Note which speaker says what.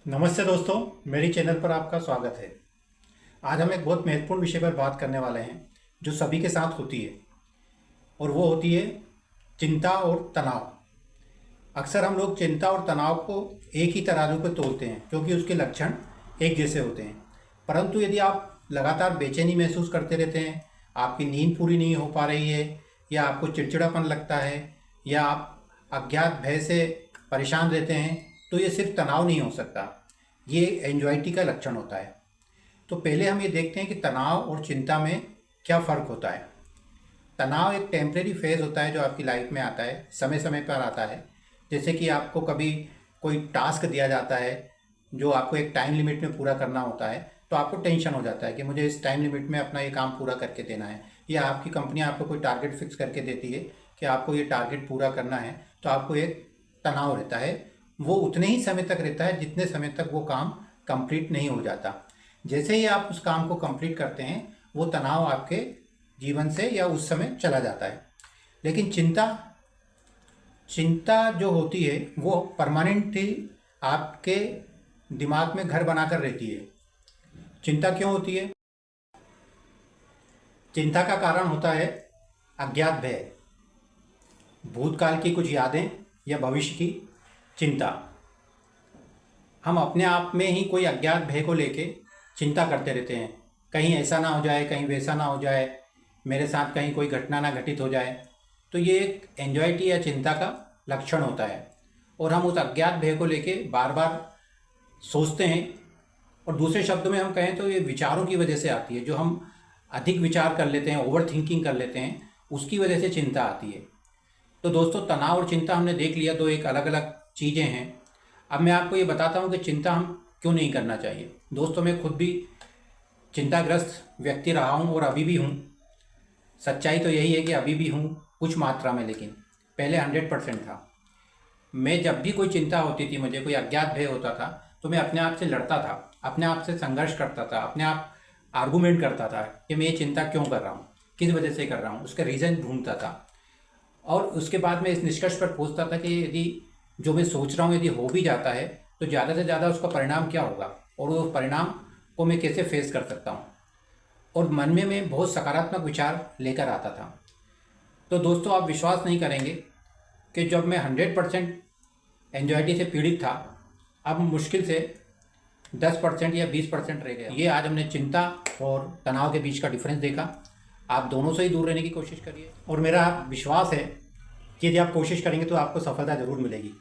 Speaker 1: नमस्ते दोस्तों, मेरी चैनल पर आपका स्वागत है। आज हम एक बहुत महत्वपूर्ण विषय पर बात करने वाले हैं जो सभी के साथ होती है और वो होती है चिंता और तनाव। अक्सर हम लोग चिंता और तनाव को एक ही तराजू पर तोलते हैं क्योंकि उसके लक्षण एक जैसे होते हैं। परंतु यदि आप लगातार बेचैनी महसूस करते रहते हैं, आपकी नींद पूरी नहीं हो पा रही है, या आपको चिड़चिड़ापन लगता है, या आप अज्ञात भय से परेशान रहते हैं, तो ये सिर्फ तनाव नहीं हो सकता, ये एंजाइटी का लक्षण होता है। तो पहले हम ये देखते हैं कि तनाव और चिंता में क्या फ़र्क होता है। तनाव एक टेम्परेरी फेज़ होता है जो आपकी लाइफ में आता है, समय समय पर आता है। जैसे कि आपको कभी कोई टास्क दिया जाता है जो आपको एक टाइम लिमिट में पूरा करना होता है, तो आपको टेंशन हो जाता है कि मुझे इस टाइम लिमिट में अपना ये काम पूरा करके देना है, या आपकी कंपनी आपको कोई टारगेट फिक्स करके देती है कि आपको ये टारगेट पूरा करना है, तो आपको एक तनाव रहता है। वो उतने ही समय तक रहता है जितने समय तक वो काम कंप्लीट नहीं हो जाता। जैसे ही आप उस काम को कंप्लीट करते हैं, वो तनाव आपके जीवन से या उस समय चला जाता है। लेकिन चिंता जो होती है वो परमानेंटली आपके दिमाग में घर बनाकर रहती है। चिंता क्यों होती है? चिंता का कारण होता है अज्ञात भय, भूतकाल की कुछ यादें या भविष्य की चिंता। हम अपने आप में ही कोई अज्ञात भय को लेके चिंता करते रहते हैं, कहीं ऐसा ना हो जाए, कहीं वैसा ना हो जाए, मेरे साथ कहीं कोई घटना ना घटित हो जाए। तो ये एक एंजाइटी या चिंता का लक्षण होता है, और हम उस अज्ञात भय को लेके बार बार सोचते हैं। और दूसरे शब्दों में हम कहें तो ये विचारों की वजह से आती है, जो हम अधिक विचार कर लेते हैं, ओवर थिंकिंग कर लेते हैं, उसकी वजह से चिंता आती है। तो दोस्तों, तनाव और चिंता हमने देख लिया, दो एक अलग अलग चीज़ें हैं। अब मैं आपको ये बताता हूँ कि चिंता हम क्यों नहीं करना चाहिए। दोस्तों, मैं खुद भी चिंताग्रस्त व्यक्ति रहा हूँ और अभी भी हूँ। सच्चाई तो यही है कि अभी भी हूँ, कुछ मात्रा में, लेकिन पहले 100% था। मैं जब भी कोई चिंता होती थी, मुझे कोई अज्ञात भय होता था, तो मैं अपने आप से लड़ता था, अपने आप से संघर्ष करता था, अपने आप आर्गूमेंट करता था कि मैं ये चिंता क्यों कर रहा हूँ, किस वजह से कर रहा हूँ, उसका रीज़न ढूंढता था। और उसके बाद मैं इस निष्कर्ष पर पहुंचता था कि यदि जो मैं सोच रहा हूँ यदि हो भी जाता है, तो ज़्यादा से ज़्यादा उसका परिणाम क्या होगा और वो परिणाम को मैं कैसे फेस कर सकता हूँ। और मन में मैं बहुत सकारात्मक विचार लेकर आता था। तो दोस्तों, आप विश्वास नहीं करेंगे कि जब मैं 100% एंजाइटी से पीड़ित था, अब मुश्किल से 10% या 20% रह गया। ये आज हमने चिंता और तनाव के बीच का डिफरेंस देखा। आप दोनों से ही दूर रहने की कोशिश करिए, और मेरा विश्वास है कि यदि आप कोशिश करेंगे तो आपको सफलता ज़रूर मिलेगी।